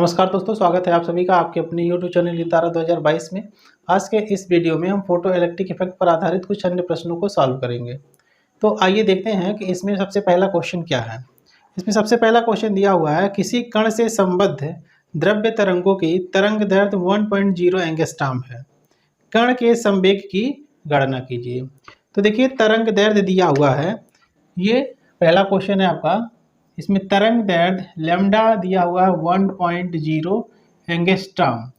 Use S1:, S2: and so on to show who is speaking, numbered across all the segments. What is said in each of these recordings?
S1: नमस्कार दोस्तों, स्वागत है आप सभी का आपके अपने YouTube चैनल लितारा 2022 में। आज के इस वीडियो में हम फोटो इलेक्ट्रिक इफेक्ट पर आधारित कुछ अन्य प्रश्नों को सॉल्व करेंगे। तो आइए देखते हैं कि इसमें सबसे पहला क्वेश्चन क्या है। इसमें सबसे पहला क्वेश्चन दिया हुआ है, किसी कण से संबद्ध द्रव्य तरंगों की तरंग दैर्ध्य 1.0 एंगस्ट्रॉम है, कण के संवेग की गणना कीजिए। तो देखिए, तरंग दैर्ध्य दिया हुआ है, ये पहला क्वेश्चन है आपका। इसमें तरंग दैर्ध्य लैम्डा दिया हुआ है 1.0 एंगस्ट्रॉम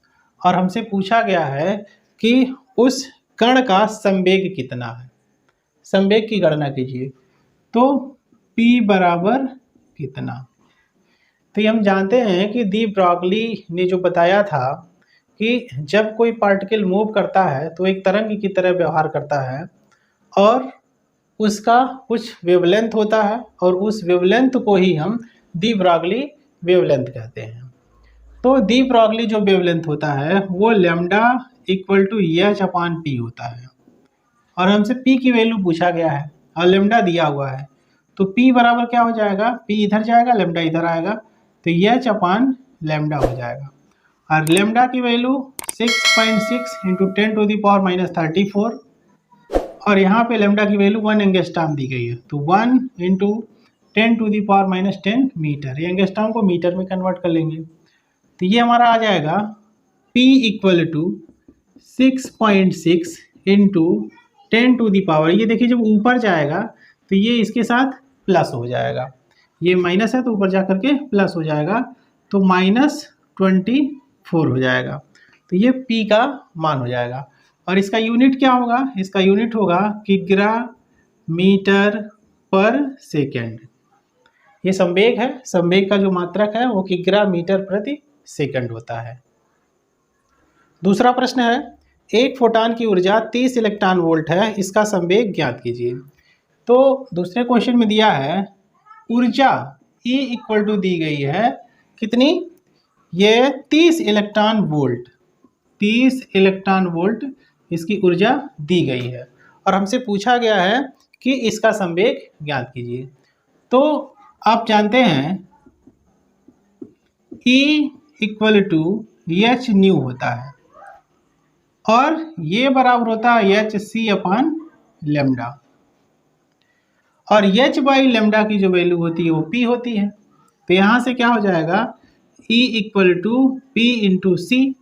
S1: और हमसे पूछा गया है कि उस कण का संवेग कितना है। संवेग की गणना कीजिए। तो P बराबर कितना, तो ये हम जानते हैं कि डी ब्रॉगली ने जो बताया था कि जब कोई पार्टिकल मूव करता है तो एक तरंग की तरह व्यवहार करता है और उसका कुछ वेवलेंथ होता है और उस वेवलेंथ को ही हम डी ब्रॉगली वेवलेंथ कहते हैं। तो डी ब्रॉगली जो वेवलेंथ होता है वो lambda equal to H upon P होता है और हमसे पी की वैल्यू पूछा गया है और लैम्डा दिया हुआ है। तो पी बराबर क्या हो जाएगा, पी इधर जाएगा, लैम्डा इधर आएगा, तो एच अपॉन लैम्डा हो जाएगा। और लैम्डा की वैल्यू 6.6 इंटू 10⁻34 और यहाँ पे लैम्डा की वैल्यू 1 एंगस्ट्रॉम दी गई है। तो 1 इंटू 10⁻10 मीटर, ये एंगस्ट्रॉम को मीटर में कन्वर्ट कर लेंगे। तो ये हमारा आ जाएगा P इक्वल टू 6.6 इंटू 10⁻, ये देखिए जब ऊपर जाएगा तो ये इसके साथ प्लस हो जाएगा, ये माइनस है तो ऊपर जा करके प्लस हो जाएगा, तो -24 हो जाएगा। तो ये P का मान हो जाएगा। और इसका यूनिट क्या होगा, इसका यूनिट होगा किग्रा मीटर पर सेकेंड। ये संवेग है, संवेग का जो मात्रक है वो किग्रा मीटर प्रति सेकंड होता है। दूसरा प्रश्न है, एक फोटॉन की ऊर्जा 30 इलेक्ट्रॉन वोल्ट है, इसका संवेग ज्ञात कीजिए। तो दूसरे क्वेश्चन में दिया है ऊर्जा E इक्वल टू दी गई है कितनी, ये 30 इलेक्ट्रॉन वोल्ट, 30 इलेक्ट्रॉन वोल्ट इसकी ऊर्जा दी गई है और हमसे पूछा गया है कि इसका संवेग ज्ञात कीजिए। तो आप जानते हैं E equal to H nu होता है और ये बराबर होता है एच सी अपॉन लेमडा, और एच बाई लेमडा की जो वैल्यू होती है वो P होती है। तो यहाँ से क्या हो जाएगा, E equal to P into C,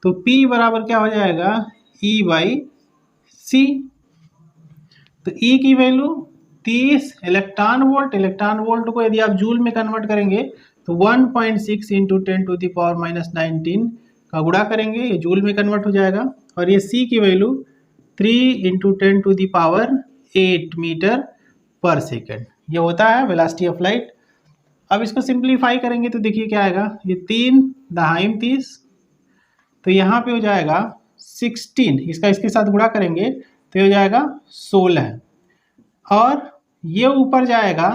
S1: तो P बराबर क्या हो जाएगा, E बाई सी। तो E की value 30 electron volt, electron volt को यदि आप जूल में कन्वर्ट करेंगे तो 1.6 इंटू 10⁻⁻19 का गुणा करेंगे, ये जूल में कन्वर्ट हो जाएगा। और ये C की वैल्यू 3 इंटू 10⁸ मीटर पर सेकेंड, ये होता है वेलोसिटी ऑफ लाइट। अब इसको सिंप्लीफाई करेंगे तो देखिए क्या आएगा, ये 3 दहाइम 30, तो यहाँ पे हो जाएगा 16, इसका इसके साथ गुणा करेंगे तो ये हो जाएगा 16, और ये ऊपर जाएगा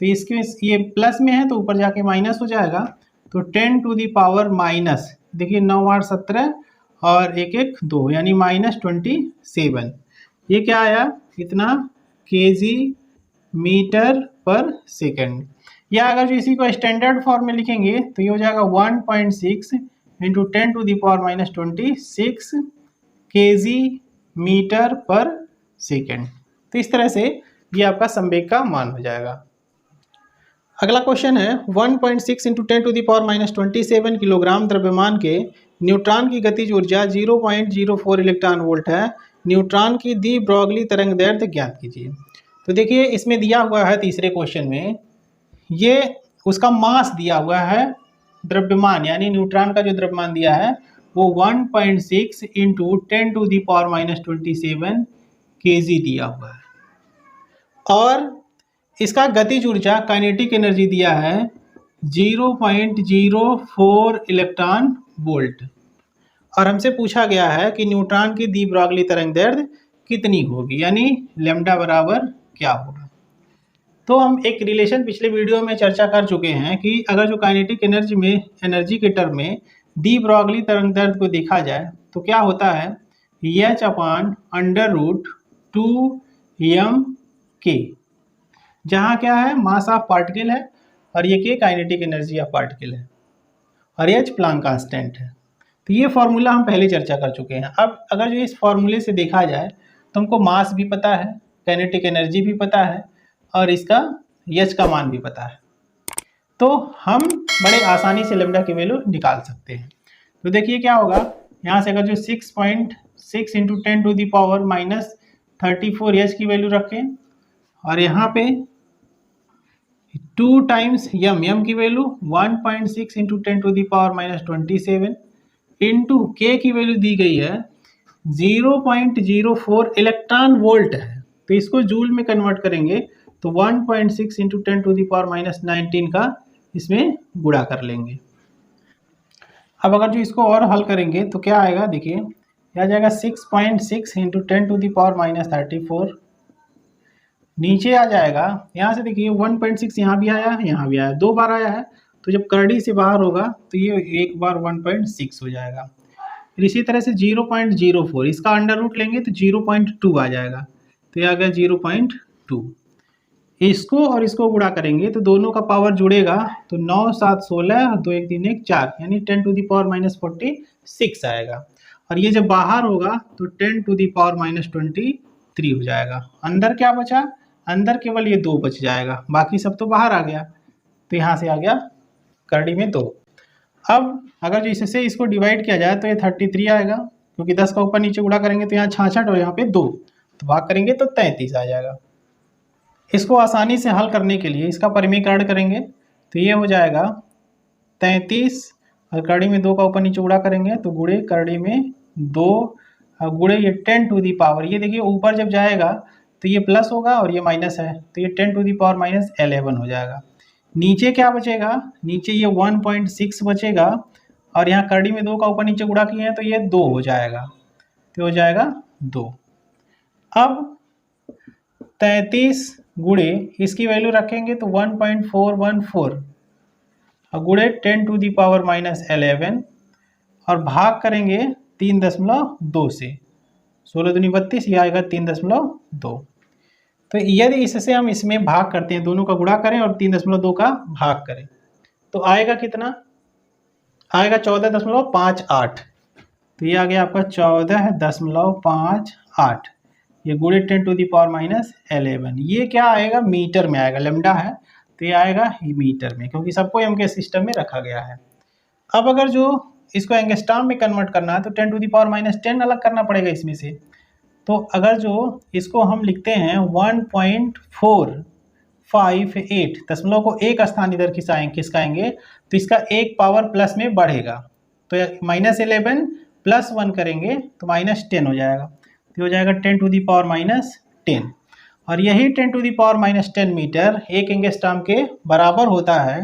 S1: तो इसके ये प्लस में है तो ऊपर जाके माइनस हो जाएगा, तो 10⁻⁻, देखिए 9 8 17 और 1 1 2 यानी -27। ये क्या आया, इतना केजी मीटर पर सेकेंड। या अगर जो इसी को स्टैंडर्ड फॉर्म में लिखेंगे तो ये हो जाएगा 1.6 इंटू 10⁻26 केजी मीटर पर सेकेंड। तो इस तरह से ये आपका संवेग का मान हो जाएगा। अगला क्वेश्चन है, 1.6 इंटू 10⁻27 किलोग्राम द्रव्यमान के न्यूट्रॉन की गतिज ऊर्जा 0.04 इलेक्ट्रॉन वोल्ट है, न्यूट्रॉन की डी ब्रॉगली तरंग दैर्ध्य ज्ञात कीजिए। तो देखिए इसमें दिया हुआ है तीसरे क्वेश्चन में, ये उसका मास दिया हुआ है, द्रव्यमान यानी न्यूट्रॉन का जो द्रव्यमान दिया है वो 1.6 इंटू 10⁻27 केजी दिया हुआ है, और इसका गतिज ऊर्जा काइनेटिक एनर्जी दिया है 0.04 इलेक्ट्रॉन वोल्ट, और हमसे पूछा गया है कि न्यूट्रॉन की डी ब्रॉगली तरंग दैर्ध्य कितनी होगी, यानी लैम्डा बराबर क्या होगा। तो हम एक रिलेशन पिछले वीडियो में चर्चा कर चुके हैं कि अगर जो काइनेटिक एनर्जी में एनर्जी के टर्म में डी ब्रॉगली तरंग दैर्ध्य को देखा जाए तो क्या होता है, एच अपॉन √2m/k, जहाँ क्या है मास ऑफ पार्टिकल है और ये के काइनेटिक एनर्जी ऑफ पार्टिकल है। और एच प्लांक कांस्टेंट है। तो ये फॉर्मूला हम पहले चर्चा कर चुके हैं। अब अगर जो इस फॉर्मूले से देखा जाए तो हमको मास भी पता है, काइनेटिक एनर्जी भी पता है और इसका एच का मान भी पता है, तो हम बड़े आसानी से लैम्डा की वैल्यू निकाल सकते हैं। तो देखिए क्या होगा, यहाँ से अगर जो 6.6 into 10 to the power minus 34 H की वैल्यू रखें और यहाँ पे 2 टाइम्स यम की value 1.6 into 10 to the power minus 27 into K की वैल्यू दी गई है 0.04 इलेक्ट्रॉन वोल्ट है, तो इसको जूल में कन्वर्ट करेंगे तो 1.6 into 10 to the power minus 19 का इसमें गुणा कर लेंगे। अब अगर जो इसको और हल करेंगे तो क्या आएगा, देखिए यह आ जाएगा 6.6 into 10 to the power minus 34, नीचे आ जाएगा यहाँ से देखिए 1.6 यहाँ भी आया है, यहाँ भी आया, 2 बार आया है, तो जब करड़ी से बाहर होगा तो ये एक बार 1.6 हो जाएगा। फिर इसी तरह से 0.04 इसका अंडर रूट लेंगे तो 0.2 आ जाएगा, तो ये आ गया 0.2। इसको और इसको गुणा करेंगे तो दोनों का पावर जुड़ेगा तो 9 7 16 और 2 1 3 1 4 यानी 10 टू दी पावर माइनस 46 आएगा। और ये जब बाहर होगा तो 10 टू दी पावर माइनस 23 हो जाएगा। अंदर क्या बचा, अंदर केवल ये 2 बच जाएगा, बाकी सब तो बाहर आ गया, तो यहाँ से आ गया करड़ी में 2। अब अगर जो इससे इसको डिवाइड किया जाए तो ये 33 आएगा, क्योंकि 10 का ऊपर नीचे गुणा करेंगे तो यहाँ 66 और यहाँ पे 2, तो भाग करेंगे तो 33 आ जाएगा। इसको आसानी से हल करने के लिए इसका परिमीकरण करेंगे तो ये हो जाएगा 33 और करड़ी में 2 का ऊपर नीचे गुणा करेंगे तो गुणे करड़ी में 2 और गुणे ये 10 टू दी पावर, ये देखिए ऊपर जब जाएगा तो ये प्लस होगा और ये माइनस है तो ये 10 टू दी पावर माइनस 11 हो जाएगा। नीचे क्या बचेगा, नीचे ये 1.6 बचेगा और यहाँ करड़ी में 2 का ऊपर नीचे गुणा किए हैं तो ये 2 हो जाएगा, तो हो जाएगा 2। अब 33 गुणे इसकी वैल्यू रखेंगे तो 1.414 और गुणे 10 टू दी पावर माइनस 11 और भाग करेंगे 3.2 से, 16 दूनी 32, ये आएगा 3.2। तो यदि इससे हम इसमें भाग करते हैं, दोनों का गुणा करें और 3.2 का भाग करें तो आएगा कितना, आएगा 14.58, तो ये आ गया आपका 14.58, ये गुणे 10 टू दी पावर माइनस 11, ये क्या आएगा मीटर में आएगा, लैम्डा है तो ये आएगा मीटर में, क्योंकि सबको एम के सिस्टम में रखा गया है। अब अगर जो इसको एंगस्ट्रॉम में कन्वर्ट करना है तो 10 टू दी पावर माइनस 10 अलग करना पड़ेगा इसमें से, तो अगर जो इसको हम लिखते हैं 1.458 दशमलव को एक स्थान इधर खिसकाएंगे तो इसका एक पावर प्लस में बढ़ेगा, तो -11 + 1 करेंगे तो -10 हो जाएगा, तो हो जाएगा 10 टू दी पावर माइनस 10, और यही 10 to the power minus 10 metre एक एंगस्ट्रॉम के बराबर होता है,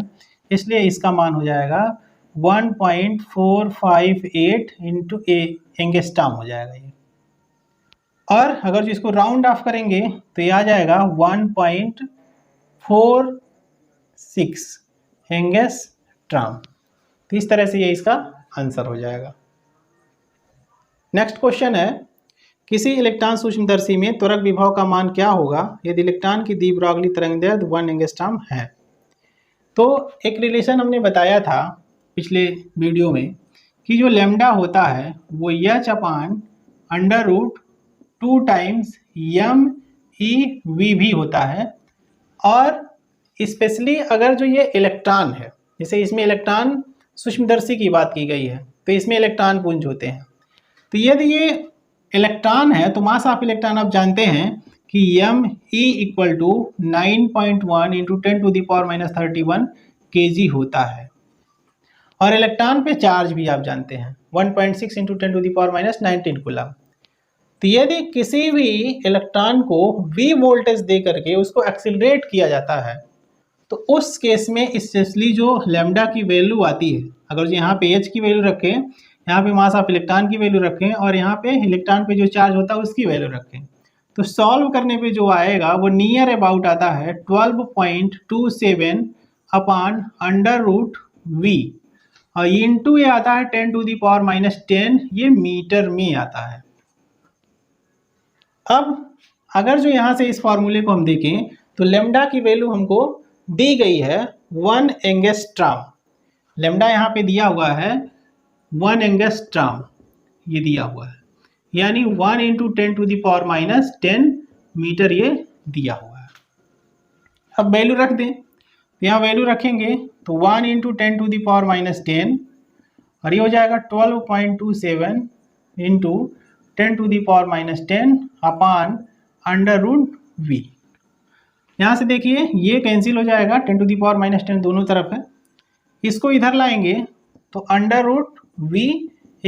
S1: इसलिए इसका मान हो जाएगा 1.458 इंटू एंगस्ट्रॉम हो जाएगा ये। और अगर जो इसको राउंड ऑफ करेंगे तो ये आ जाएगा 1.46 एंगस्ट्रॉम, तो इस तरह से ये इसका आंसर हो जाएगा। नेक्स्ट क्वेश्चन है, किसी इलेक्ट्रॉन सूक्ष्मदर्शी में त्वरक विभव का मान क्या होगा यदि इलेक्ट्रॉन की दी ब्रॉगली तरंगदैर्घ्य 1 एंगस्ट्रॉम है। तो एक रिलेशन हमने बताया था पिछले वीडियो में कि जो लैम्डा होता है वो h/√2 टाइम्स m/eV होता है, और स्पेशली अगर जो ये इलेक्ट्रॉन है, जैसे इसमें इलेक्ट्रॉन सूक्ष्मदर्शी की बात की गई है तो इसमें इलेक्ट्रॉन पुंज होते हैं, तो यदि ये इलेक्ट्रॉन है तो मास ऑफ इलेक्ट्रॉन आप जानते हैं कि m/e = 9.1 into 10 to the power minus 31 kg होता है, और इलेक्ट्रॉन पे चार्ज भी आप जानते हैं 1.6 into 10 to the power minus 19 coulomb. तो यदि किसी भी इलेक्ट्रॉन को v वोल्टेज दे करके उसको एक्सिलरेट किया जाता है तो उस केस में स्पेशली जो लैम्डा की वैल्यू आती है, अगर यहाँ पे h की वैल्यू रखें, यहाँ पे मास ऑफ इलेक्ट्रॉन की वैल्यू रखें और यहाँ पे इलेक्ट्रॉन पे जो चार्ज होता है उसकी वैल्यू रखें, तो सॉल्व करने पे जो आएगा वो नियर अबाउट आता है 12.27 अपॉन √v, और इंटू ये आता है 10 टू दी पावर माइनस 10, ये मीटर में आता है। अब अगर जो यहाँ से इस फॉर्मूले को हम देखें तो लैम्डा की वैल्यू हमको दी गई है 1 एंगस्ट्रॉम, लेमडा यहाँ पे दिया हुआ है 1 एंगस्ट्रॉम, ये दिया हुआ है, यानी 1 × 10⁻⁻10 मीटर ये दिया हुआ है। अब वैल्यू रख दें, यहाँ वैल्यू रखेंगे तो 1 × 10⁻10 और ये हो जाएगा 12.27 × 10⁻10 अपान √v। यहाँ से देखिए ये कैंसिल हो जाएगा, 10⁻10 दोनों तरफ है, इसको इधर लाएंगे तो √v =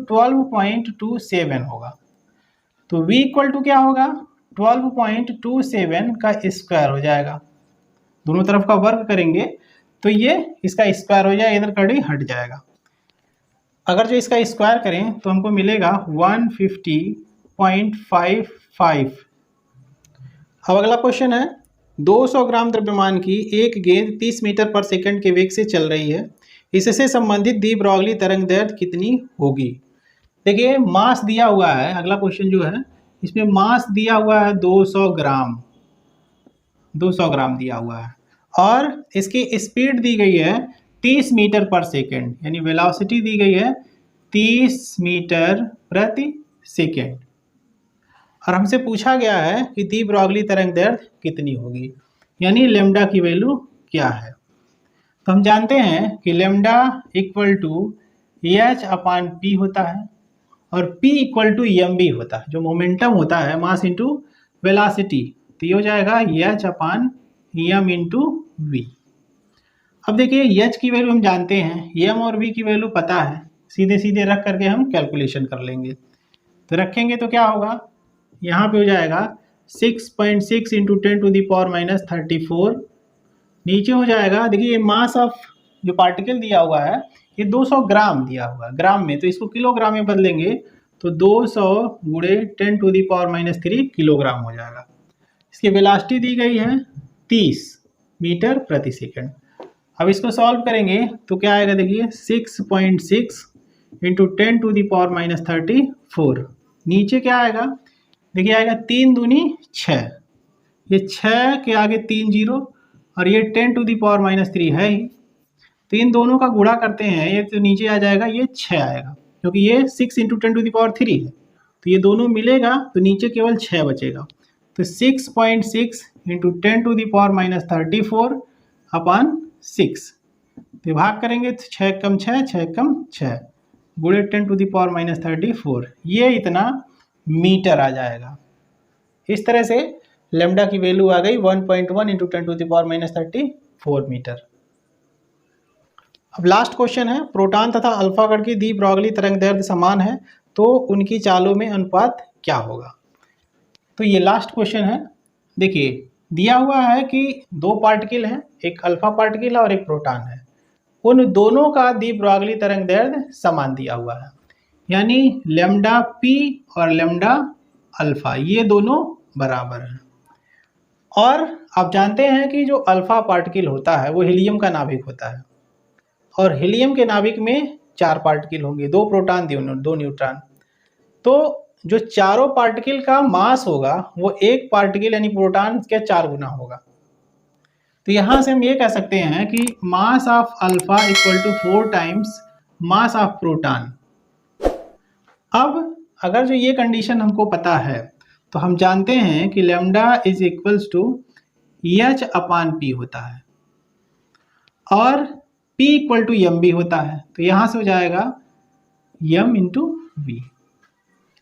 S1: 12.27 होगा। तो v = क्या होगा, 12.27 का स्क्वायर हो जाएगा, दोनों तरफ का वर्ग करेंगे तो ये इसका स्क्वायर हो जाएगा, इधर कड़ी हट जाएगा। अगर जो इसका स्क्वायर करें तो हमको मिलेगा 150.55। अब अगला क्वेश्चन है, 200 ग्राम द्रव्यमान की एक गेंद 30 मीटर पर सेकंड के वेग से चल रही है, इससे संबंधित दी ब्रॉगली तरंग दैर्ध्य कितनी होगी। देखिए मास दिया हुआ है, अगला क्वेश्चन जो है इसमें मास दिया हुआ है 200 ग्राम, 200 ग्राम दिया हुआ है और इसकी स्पीड दी गई है 30 मीटर पर सेकेंड, यानी वेलोसिटी दी गई है 30 मीटर प्रति सेकेंड और हमसे पूछा गया है कि दी ब्रॉगली तरंग दैर्ध्य कितनी होगी, यानी लेमडा की वैल्यू क्या है। तो हम जानते हैं कि लेमडा = h/p होता है और p = mv होता है, जो मोमेंटम होता है मास इंटू वेलोसिटी, तो ये हो जाएगा h/m × v। अब देखिए h की वैल्यू हम जानते हैं, m और v की वैल्यू पता है, सीधे सीधे रख करके हम कैलकुलेशन कर लेंगे। तो रखेंगे तो क्या होगा, यहाँ पे हो जाएगा 6.6 × 10⁻34, नीचे हो जाएगा, देखिए ये मास ऑफ जो पार्टिकल दिया हुआ है ये 200 ग्राम दिया हुआ है ग्राम में, तो इसको किलोग्राम में बदलेंगे तो 200 × 10⁻³ किलोग्राम हो जाएगा। इसकी वेलोसिटी दी गई है 30 मीटर प्रति सेकंड। अब इसको सॉल्व करेंगे तो क्या आएगा, देखिए 6.6 × 10⁻34, नीचे क्या आएगा, देखिए आएगा 3 दूनी 6, ये 6 के आगे 3 जीरो और ये 10⁻³ है ही, तो इन दोनों का गुणा करते हैं, ये तो नीचे आ जाएगा, ये 6 आएगा क्योंकि ये 6 × 10⁻³ है, तो ये दोनों मिलेगा तो नीचे केवल 6 बचेगा। तो 6.6 × 10⁻34 अपान 6, तो भाग करेंगे तो 6 कम 6, 6 कम 6 गुणे 10⁻34, ये इतना मीटर आ जाएगा। इस तरह से लेमडा की वैल्यू आ गई 1.1 × 10⁻34 मीटर। अब लास्ट क्वेश्चन है, प्रोटॉन तथा अल्फा कण की दी ब्रॉगली तरंग दैर्ध्य समान है तो उनकी चालों में अनुपात क्या होगा। तो ये लास्ट क्वेश्चन है। देखिए दिया हुआ है कि 2 पार्टिकल हैं, एक अल्फा पार्टिकल है और एक प्रोटॉन है, उन दोनों का दी ब्रॉगली तरंग दैर्ध्य समान दिया हुआ है, यानी लेमडा p और लेमडा अल्फा ये दोनों बराबर हैं। और आप जानते हैं कि जो अल्फा पार्टिकल होता है वो हीलियम का नाभिक होता है और हीलियम के नाभिक में 4 पार्टिकल होंगे, 2 प्रोटॉन 2 न्यूट्रॉन। तो जो चारों पार्टिकल का मास होगा वो एक पार्टिकल यानी प्रोटॉन के 4 गुना होगा। तो यहाँ से हम ये कह सकते हैं कि mass of alpha = 4 times mass of proton. अब अगर जो ये कंडीशन हमको पता है तो हम जानते हैं कि लेमडा = h/p होता है और p = mv होता है, तो यहाँ से हो जाएगा m × v।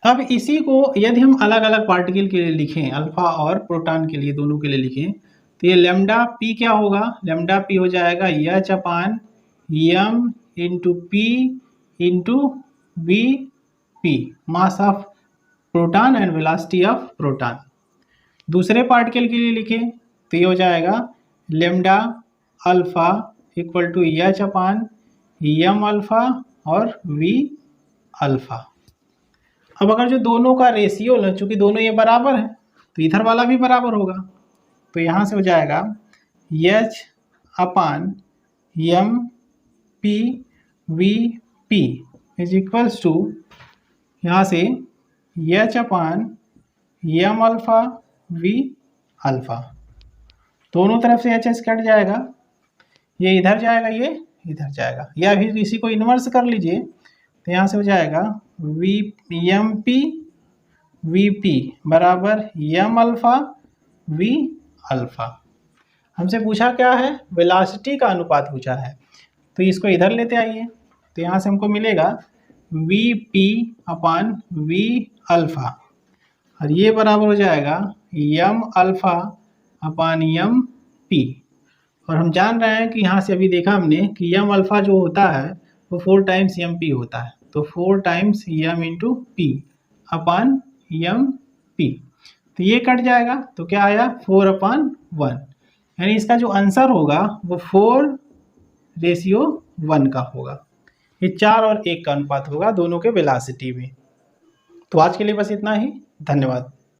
S1: अब इसी को यदि हम अलग अलग पार्टिकल के लिए लिखें, अल्फा और प्रोटॉन के लिए दोनों के लिए लिखें, तो ये लेमडा p क्या होगा, लेमडा p हो जाएगा h/m × p × vp, mass of proton and velocity of proton. दूसरे पार्टिकल के लिए लिखें तो ये हो जाएगा लेमडा अल्फा = h/m अल्फा और v अल्फा। अब अगर जो दोनों का रेशियो है, चूंकि दोनों ये बराबर है तो इधर वाला भी बराबर होगा, तो यहाँ से हो जाएगा h/m p vp = यहाँ से h/m अल्फा v अल्फा, दोनों तरफ से h कट जाएगा, ये इधर जाएगा, ये इधर जाएगा, या फिर इसी को इन्वर्स कर लीजिए तो यहाँ से हो जाएगा V M P V P बराबर एम अल्फ़ा वी अल्फ़ा। हमसे पूछा क्या है, वेलोसिटी का अनुपात पूछा है, तो इसको इधर लेते आइए। तो यहाँ से हमको मिलेगा V P upon V alpha, और ये बराबर हो जाएगा यम अल्फ़ा अपान यम पी। और हम जान रहे हैं कि यहाँ से अभी देखा हमने कि यम अल्फ़ा जो होता है वो 4 टाइम्स यम पी होता है, तो 4 times m into P upon m P. तो ये कट जाएगा, तो क्या आया 4/1, यानी इसका जो आंसर होगा वो 4:1 का होगा। ये 4 और 1 का अनुपात होगा दोनों के वेलोसिटी में। तो आज के लिए बस इतना ही, धन्यवाद।